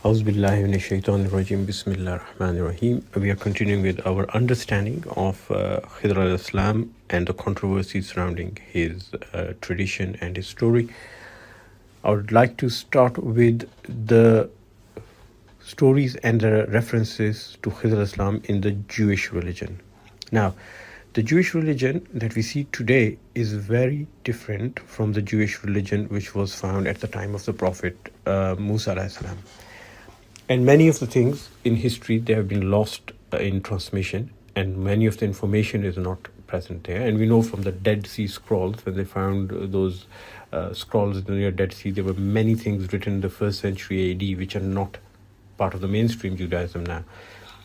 Auzubillahi Bismillahirrahmanirrahim. We are continuing with our understanding of Khidr al-Islam and the controversy surrounding his tradition and his story. I would like to start with the stories and the references to Khidr al-Islam in the Jewish religion. Now, the Jewish religion that we see today is very different from the Jewish religion which was found at the time of the Prophet Musa al-Islam. And many of the things in history, they have been lost in transmission, and many of the information is not present there. And we know from the Dead Sea Scrolls, when they found those scrolls in the near Dead Sea, there were many things written in the 1st century AD which are not part of the mainstream Judaism now.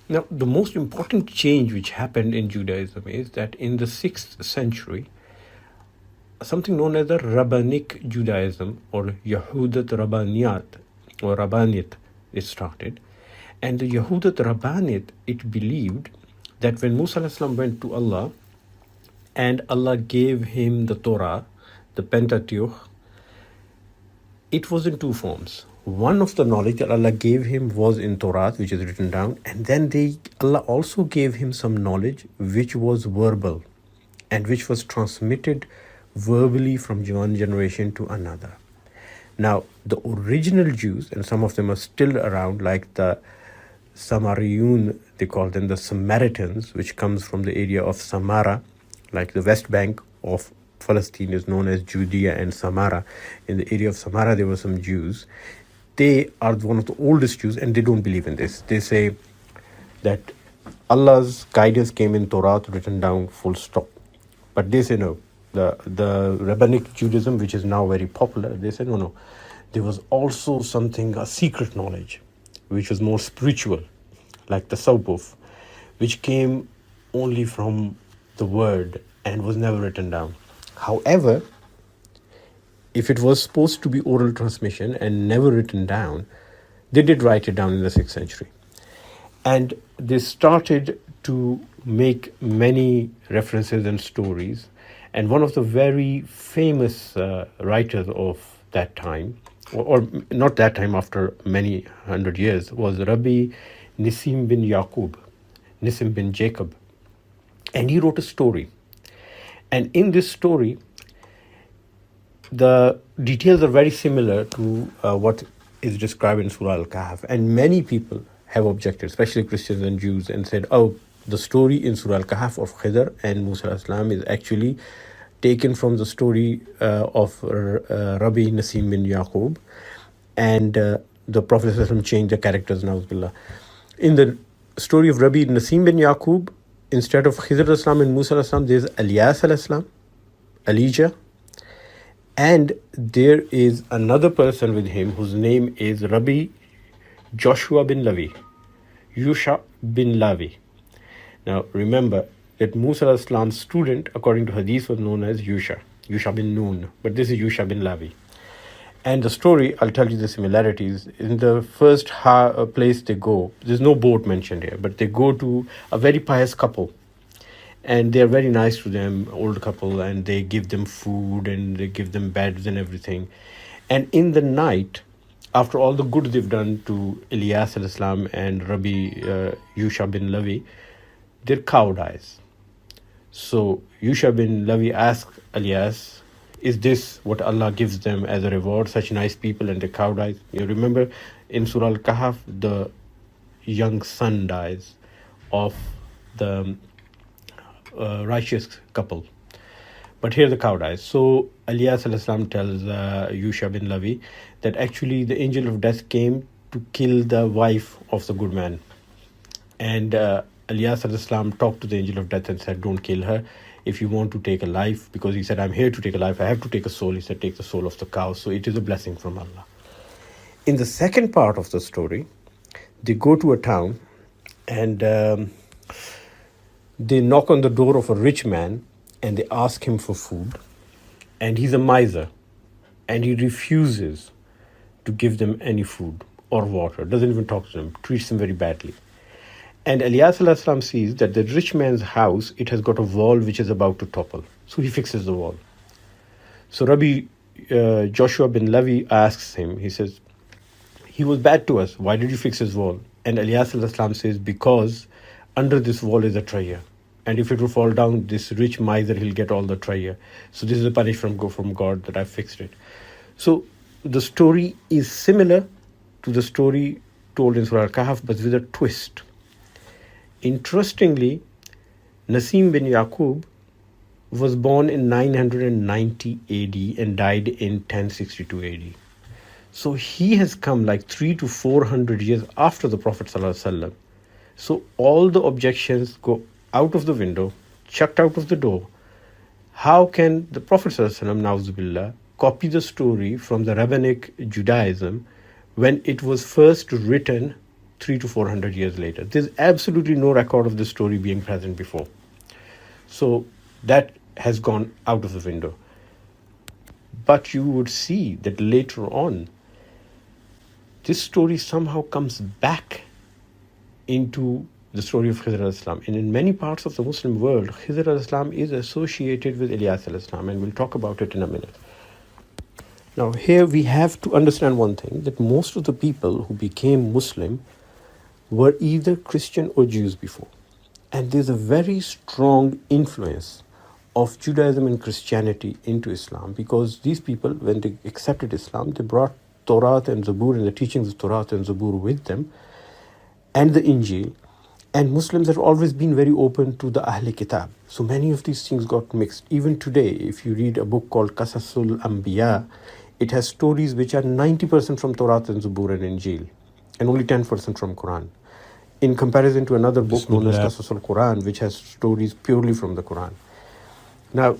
Now, the most important change which happened in Judaism is that in the 6th century, something known as the Rabbinic Judaism or Yahudat Rabbaniyat or Rabbanit is started. And the Yahudat Rabbanit, it believed that when Musa al-Islam went to Allah and Allah gave him the Torah, the Pentateuch, it was in two forms. One of the knowledge that Allah gave him was in Torah, which is written down, and then Allah also gave him some knowledge which was verbal and which was transmitted verbally from one generation to another. Now, the original Jews, and some of them are still around, like the Samariyun, they call them the Samaritans, which comes from the area of Samara, like the West Bank of Palestine is known as Judea and Samara. In the area of Samara, there were some Jews. They are one of the oldest Jews, and they don't believe in this. They say that Allah's guidance came in Torah, written down, full stop. But they say no. The Rabbinic Judaism, which is now very popular, they said no. There was also a secret knowledge, which was more spiritual, like the Tasawwuf, which came only from the word and was never written down. However, if it was supposed to be oral transmission and never written down, they did write it down in the 6th century. And they started to make many references and stories. And one of the very famous writers of that time, or not that time, after many hundred years, was Rabbi Nissim bin Yaqub, Nissim bin Jacob. And he wrote a story. And in this story, the details are very similar to what is described in Surah Al Kahf. And many people have objected, especially Christians and Jews, and said, the story in Surah Al Kahf of Khidr and Musa al-Islam is actually taken from the story of Rabbi Nissim bin Yaqub, and the Prophet ﷺ changed the characters, na'udzubillah. In the story of Rabbi Nissim bin Yaqub, instead of Khidr al-Islam and Musa al-Islam, there's Ilyas al-Islam, Elijah, and there is another person with him whose name is Rabbi Joshua bin Lavi, Yusha bin Lavi. Now remember that Musa al-Islam's student, according to Hadith, was known as Yusha bin Nun, but this is Yusha bin Lavi. And the story, I'll tell you the similarities. In the first place they go, there's no boat mentioned here, but they go to a very pious couple. And they're very nice to them, old couple, and they give them food and they give them beds and everything. And in the night, after all the good they've done to Ilyas al-Islam and Rabbi Yusha bin Lavi, their cow dies. So Yusha bin Lavi asks Ilyas, is this what Allah gives them as a reward, such nice people, and the cow dies? You remember in Surah Al Kahf, the young son dies of the righteous couple. But here the cow dies. So Ilyas al-Islam tells Yusha bin Lavi that actually the angel of death came to kill the wife of the good man. And Ilyas al-Islam talked to the angel of death and said, don't kill her if you want to take a life, because he said, I'm here to take a life, I have to take a soul. He said, take the soul of the cow. So it is a blessing from Allah. In the second part of the story, they go to a town and they knock on the door of a rich man and they ask him for food. And he's a miser and he refuses to give them any food or water, doesn't even talk to them, treats them very badly. And Ilyas al-Islam sees that the rich man's house, it has got a wall which is about to topple. So he fixes the wall. So Rabbi Joshua bin Lavi asks him, he says, he was bad to us. Why did you fix his wall? And Ilyas al-Islam says, because under this wall is a treasure. And if it will fall down, this rich miser, he'll get all the treasure. So this is a punishment from God that I fixed it. So the story is similar to the story told in Surah Al Kahf, but with a twist. Interestingly, Nasim bin Yaqub was born in 990 AD and died in 1062 AD. So he has come like 300 to 400 years after the Prophet ﷺ. So all the objections go out of the window, chucked out of the door. How can the Prophet ﷺ, na'uzubillah, copy the story from the rabbinic Judaism when it was first written 300 to 400 years later? There's absolutely no record of this story being present before. So that has gone out of the window. But you would see that later on, this story somehow comes back into the story of Khidr al-Islam. And in many parts of the Muslim world, Khidr al-Islam is associated with Ilyas al-Islam, and we'll talk about it in a minute. Now, here we have to understand one thing, that most of the people who became Muslim were either Christian or Jews before. And there's a very strong influence of Judaism and Christianity into Islam, because these people, when they accepted Islam, they brought Torah and Zabur and the teachings of Torah and Zabur with them, and the Injil. And Muslims have always been very open to the Ahl Kitab. So many of these things got mixed. Even today, if you read a book called Qasasul Anbiya, it has stories which are 90% from Torah and Zabur and Injil, and only 10% from Quran. In comparison to another book known as Qasasul Quran, which has stories purely from the Quran. Now,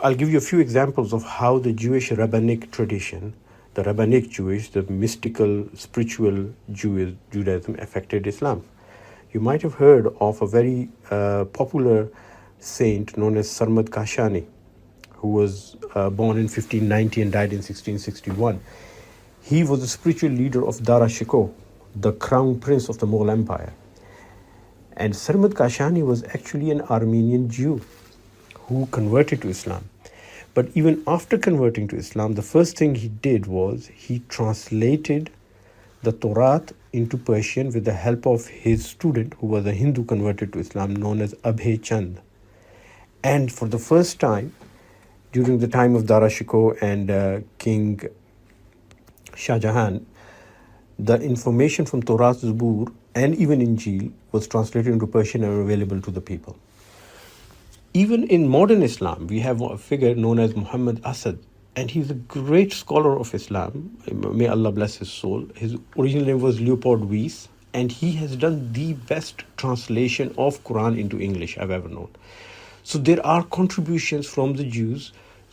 I'll give you a few examples of how the Jewish rabbinic tradition, the rabbinic Jewish, the mystical, spiritual Judaism affected Islam. You might have heard of a very popular saint known as Sarmad Kashani, who was born in 1590 and died in 1661. He was the spiritual leader of Dara Shikoh, the crown prince of the Mughal Empire. And Sarmad Kashani was actually an Armenian Jew who converted to Islam. But even after converting to Islam, the first thing he did was he translated the Torah into Persian with the help of his student, who was a Hindu converted to Islam, known as Abhay Chand. And for the first time, during the time of Dara Shikoh and King Shah Jahan, the information from Torah, Zabur, and even Injil was translated into Persian and available to the people. Even in modern Islam, we have a figure known as Muhammad Asad, and he's a great scholar of Islam. May Allah bless his soul. His original name was Leopold Weiss, and he has done the best translation of Quran into English I've ever known. So there are contributions from the Jews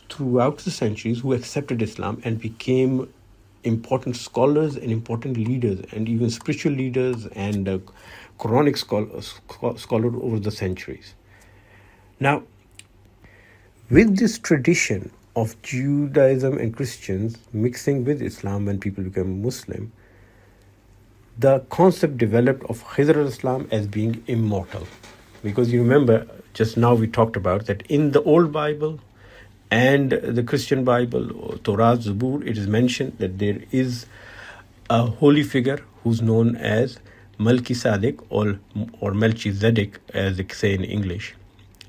throughout the centuries who accepted Islam and became important scholars and important leaders, and even spiritual leaders and Quranic scholars over the centuries. Now, with this tradition of Judaism and Christians mixing with Islam when people become Muslim, the concept developed of Khidr al-Islam as being immortal. Because you remember, just now we talked about that in the Old Bible and the Christian Bible, Torah, Zabur, it is mentioned that there is a holy figure who's known as Melchizedek or Melchizedek, as they say in English.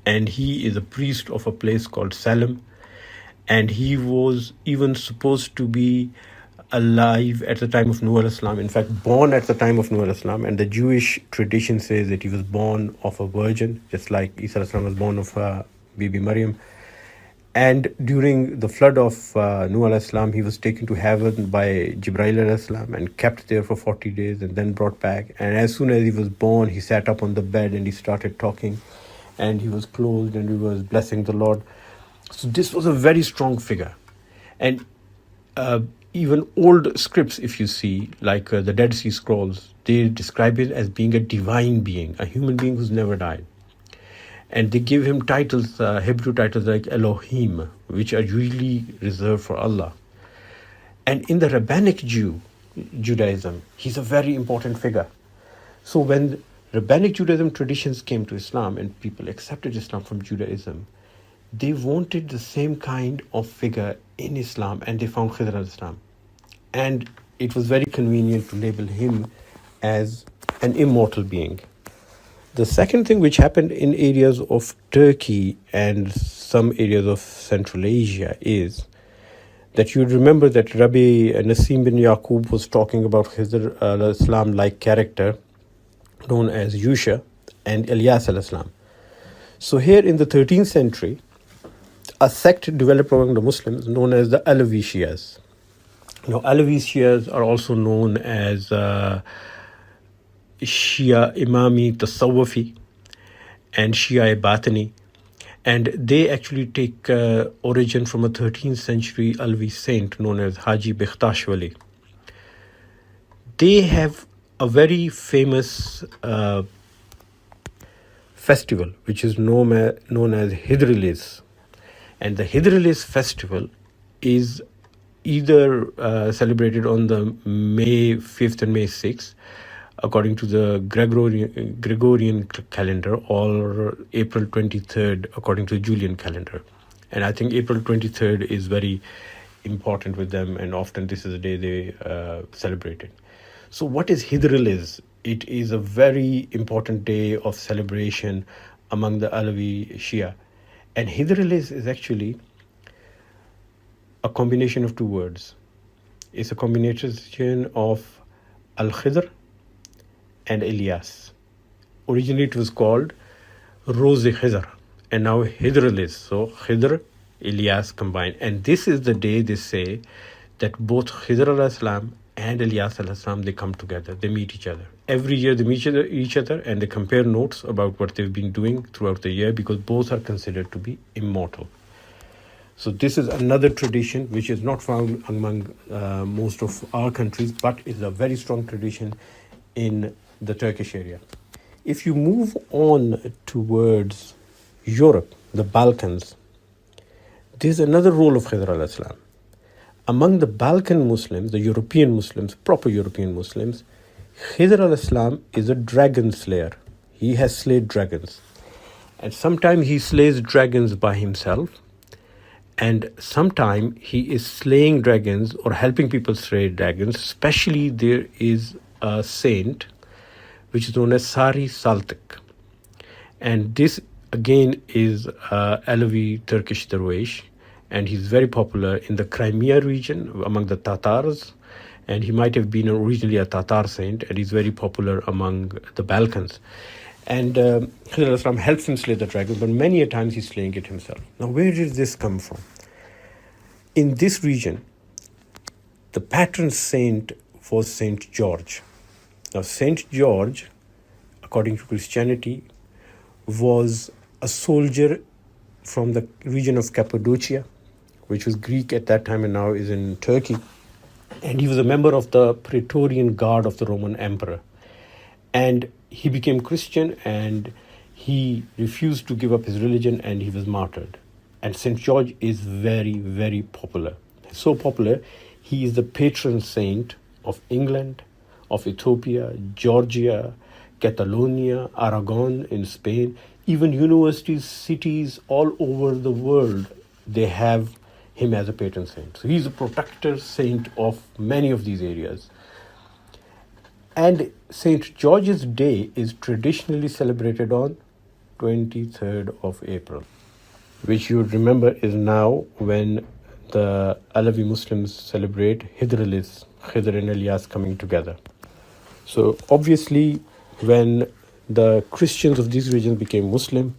And he is a priest of a place called Salem. And he was even supposed to be alive at the time of Nuh al-Islam. In fact, born at the time of Nuh al-Islam. And the Jewish tradition says that he was born of a virgin, just like Isa al-Islam was born of Bibi Maryam. And during the flood of Nuh al-Islam, he was taken to heaven by Jibreel al-Islam and kept there for 40 days and then brought back. And as soon as he was born, he sat up on the bed and he started talking. And he was clothed and he was blessing the Lord. So this was a very strong figure. And even old scripts, if you see, like the Dead Sea Scrolls, they describe it as being a divine being, a human being who's never died. And they give him titles, Hebrew titles like Elohim, which are usually reserved for Allah. And in the Rabbinic Judaism, he's a very important figure. So when Rabbinic Judaism traditions came to Islam and people accepted Islam from Judaism, they wanted the same kind of figure in Islam, and they found Khidr al-Islam. And it was very convenient to label him as an immortal being. The second thing which happened in areas of Turkey and some areas of Central Asia is that you remember that Rabbi Nasim bin Yaqub was talking about Khidr al-Islam-like character known as Yusha and Ilyas al-Islam. So here in the 13th century, a sect developed among the Muslims known as the Alawi Shias. Now, Alawi Shias are also known as Shia Imami Tasawwufi and Shia Batini, and they actually take origin from a 13th century Alawi saint known as Haji Bekhtash Wali. They have a very famous festival which is known as Khidr, and the Khidr festival is either celebrated on the May 5th and May 6th according to the Gregorian calendar, or April 23rd according to the Julian calendar. And I think April 23rd is very important with them, and often this is the day they celebrate it. So what is Khidr? It is a very important day of celebration among the Alawi Shia. And Khidr is actually a combination of two words. It's a combination of Al-Khidr and Ilyas. Originally it was called Roze Khidr, and now Khidr. So Khidr, Ilyas combined. And this is the day they say that both Khidr al-Islam and Ilyas al-Islam, they come together, they meet each other. Every year they meet each other and they compare notes about what they've been doing throughout the year, because both are considered to be immortal. So this is another tradition which is not found among most of our countries, but is a very strong tradition in the Turkish area. If you move on towards Europe, the Balkans, there's another role of Khidr al-Islam. Among the Balkan Muslims, the European Muslims, proper European Muslims, Khidr al-Islam is a dragon slayer. He has slayed dragons. And sometimes he slays dragons by himself, and sometimes he is slaying dragons or helping people slay dragons. Especially there is a saint which is known as Sari Saltik. And this again is Alawi Turkish Darwish, and he's very popular in the Crimea region among the Tatars, and he might have been originally a Tatar saint, and he's very popular among the Balkans. And Khidr al-Islam helps him slay the dragon, but many a times he's slaying it himself. Now, where did this come from? In this region, the patron saint was Saint George. Now, Saint George, according to Christianity, was a soldier from the region of Cappadocia, which was Greek at that time and now is in Turkey. And he was a member of the Praetorian Guard of the Roman Emperor. And he became Christian, and he refused to give up his religion, and he was martyred. And St. George is very, very popular. So popular, he is the patron saint of England, of Ethiopia, Georgia, Catalonia, Aragon in Spain. Even universities, cities all over the world, they have him as a patron saint. So he's a protector saint of many of these areas. And St. George's Day is traditionally celebrated on 23rd of April, which you would remember is now when the Alawi Muslims celebrate Khidr and Ilyas coming together. So obviously, when the Christians of these regions became Muslim,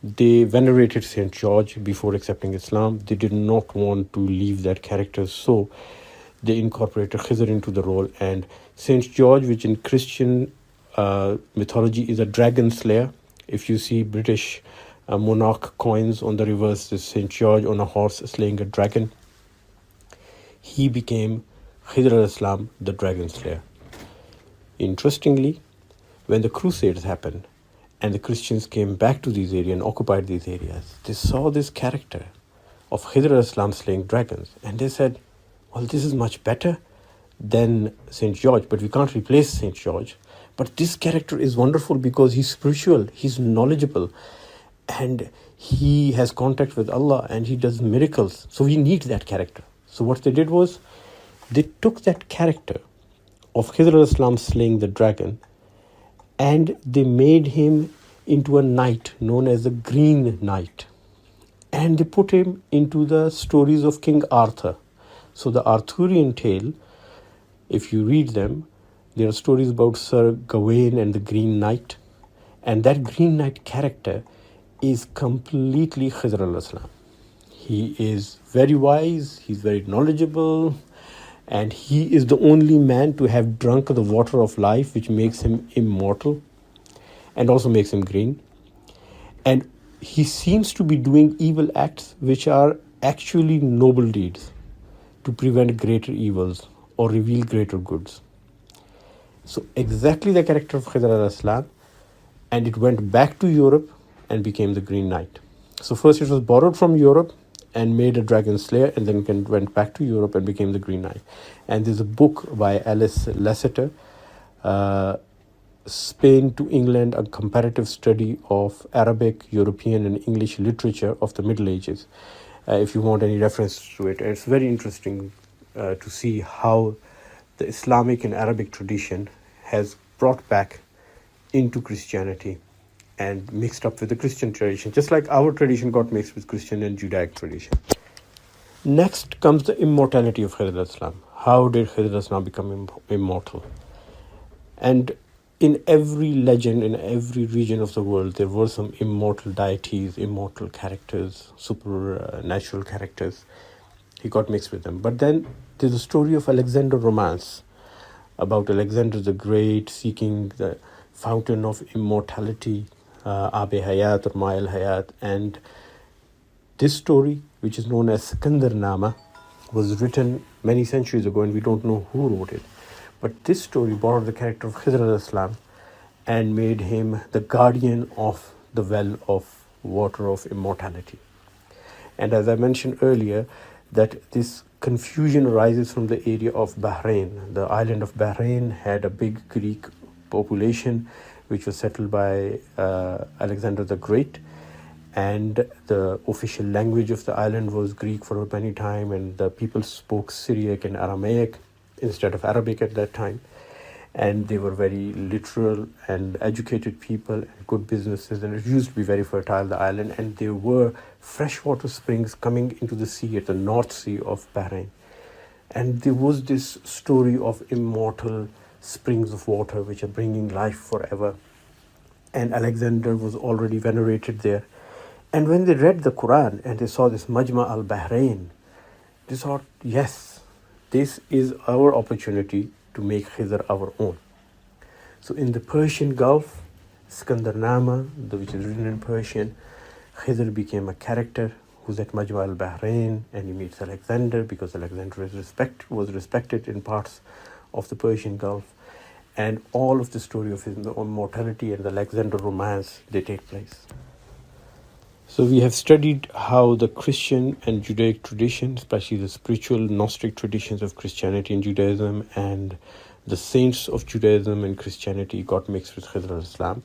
they venerated St. George before accepting Islam. They did not want to leave that character, so they incorporated Khidr into the role. And St. George, which in Christian mythology is a dragon slayer. If you see British monarch coins, on the reverse is St. George on a horse slaying a dragon. He became Khidr al-Islam, the dragon slayer. Interestingly, when the Crusades happened and the Christians came back to these areas and occupied these areas, they saw this character of Khidr al-Islam slaying dragons, and they said, well, this is much better than St. George, but we can't replace St. George. But this character is wonderful because he's spiritual, he's knowledgeable, and he has contact with Allah, and he does miracles. So we need that character. So what they did was, they took that character of Khidr Islam slaying the dragon, and they made him into a knight known as the Green Knight. And they put him into the stories of King Arthur. So the Arthurian tale, if you read them, there are stories about Sir Gawain and the Green Knight. And that Green Knight character is completely Khidr al-Islam. He is very wise, he's very knowledgeable, and he is the only man to have drunk the water of life, which makes him immortal and also makes him green. And he seems to be doing evil acts which are actually noble deeds to prevent greater evils or reveal greater goods. So exactly the character of Khidr al-Islam, and it went back to Europe and became the Green Knight. So first it was borrowed from Europe and made a dragon slayer, and then went back to Europe and became the Green Knight. And there's a book by Alice Lasseter, Spain to England, a comparative study of Arabic, European and English literature of the Middle Ages, if you want any reference to it. And it's very interesting to see how the Islamic and Arabic tradition has brought back into Christianity and mixed up with the Christian tradition, just like our tradition got mixed with Christian and Judaic tradition. Next comes the immortality of Khidr al-Islam. How did Khidr al-Islam become immortal? And in every legend, in every region of the world, there were some immortal deities, immortal characters, supernatural characters. He got mixed with them. But then there's a story of Alexander romance about Alexander the Great seeking the fountain of immortality, Abe Hayat or Ma'al Hayat. And this story, which is known as Sikandar Nama, was written many centuries ago, and we don't know who wrote it. But this story borrowed the character of Khidr al-Islam and made him the guardian of the well of water of immortality. And as I mentioned earlier, that this confusion arises from the area of Bahrain. The island of Bahrain had a big Greek population which was settled by Alexander the Great, and the official language of the island was Greek for many time, and the people spoke Syriac and Aramaic instead of Arabic at that time. And they were very literal and educated people and good businesses, and it used to be very fertile, the island, and there were freshwater springs coming into the sea at the North Sea of Bahrain. And there was this story of immortal springs of water which are bringing life forever, and Alexander was already venerated there. And when they read the Quran and they saw this Majma al-Bahrain, they thought, yes, this is our opportunity to make Khidr our own. So in the Persian Gulf, Sikandar Nama, which is written in Persian, Khidr became a character who's at Majma al-Bahrain, and he meets Alexander because Alexander was respected in parts of the Persian Gulf. And all of the story of his immortality and the Alexander romance, they take place. So we have studied how the Christian and Judaic tradition, especially the spiritual Gnostic traditions of Christianity and Judaism, and the saints of Judaism and Christianity got mixed with Khidr al-Islam.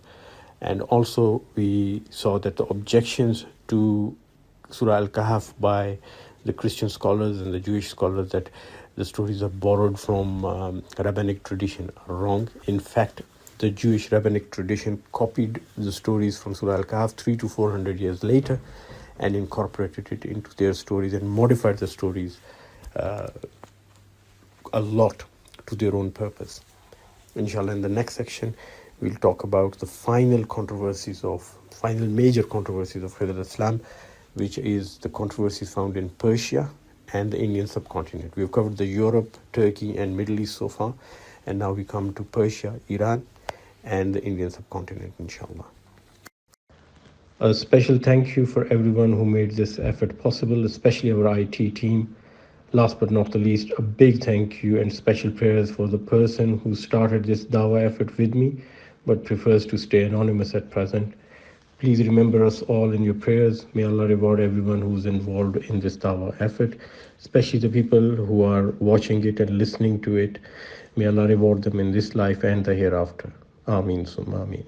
And also we saw that the objections to Surah Al Kahf by the Christian scholars and the Jewish scholars, that the stories are borrowed from rabbinic tradition, are wrong. In fact, the Jewish rabbinic tradition copied the stories from Surah Al Kahf 300 to 400 years later and incorporated it into their stories and modified the stories a lot to their own purpose. Inshallah, in the next section, we'll talk about the final major controversies of Khidr al-Islam, which is the controversies found in Persia and the Indian subcontinent. We've covered the Europe, Turkey and Middle East so far, and now we come to Persia, Iran and the Indian subcontinent, inshallah. A special thank you for everyone who made this effort possible, especially our IT team. Last but not the least, a big thank you and special prayers for the person who started this dawah effort with me but prefers to stay anonymous at present. Please remember us all in your prayers. May Allah reward everyone who's involved in this dawah effort, especially the people who are watching it and listening to it. May Allah reward them in this life and the hereafter. Ameen summa ameen.